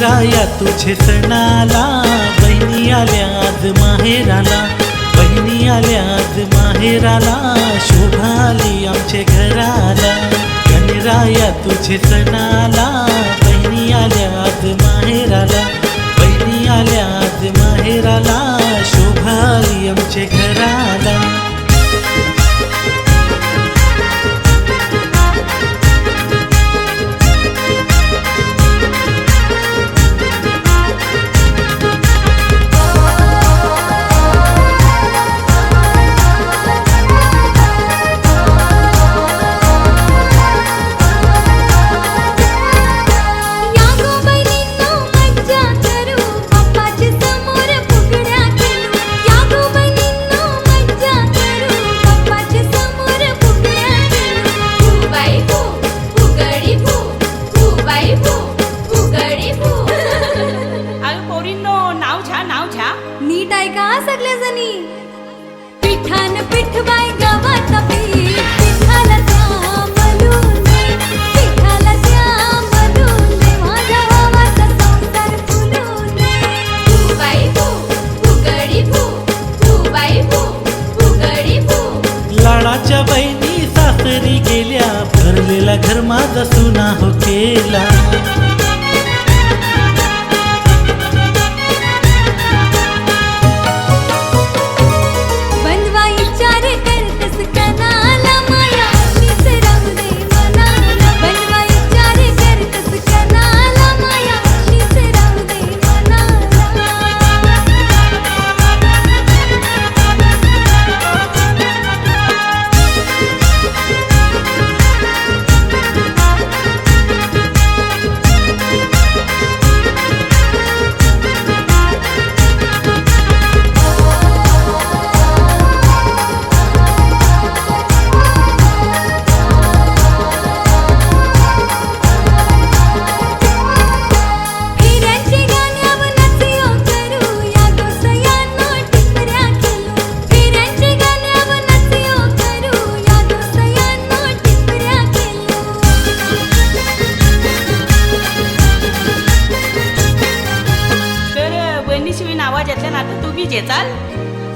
गणराया तुझे सणाला, बहिणी आल्या आज माहेराला, बहिणी आल्या आज माहेराला, शोभा आली आमच्या घराला. गणराया तुझे सणाला, बहिणी आल्या आज माहेराला, बहिणी आल्या आज माहेराला, शोभा आली आमच्या घराला. नीट ऐका सगळे जणी. पिठान पिठवाय गव्हाच पीठ, पिठाला त्या मलून दे, पिठाला त्या मलून दे, माझ्या भावाचा संसार फुलून दे. फुबाई फू, फुगडी फू, फुबाई फू, फुगडी फू. लाडाच्या बहिणी सासरी गेल्या, भरलेला घर माझा सुना हो केला.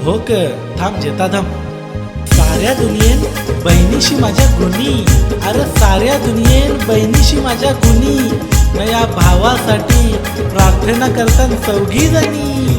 हो क थांब जेता थांब. साऱ्या दुनियेत बहिणीशी माझ्या गुणी, अरे साऱ्या दुनियेत बहिणीशी माझ्या गुणी. या भावासाठी प्रार्थना करतात चौघी जणी.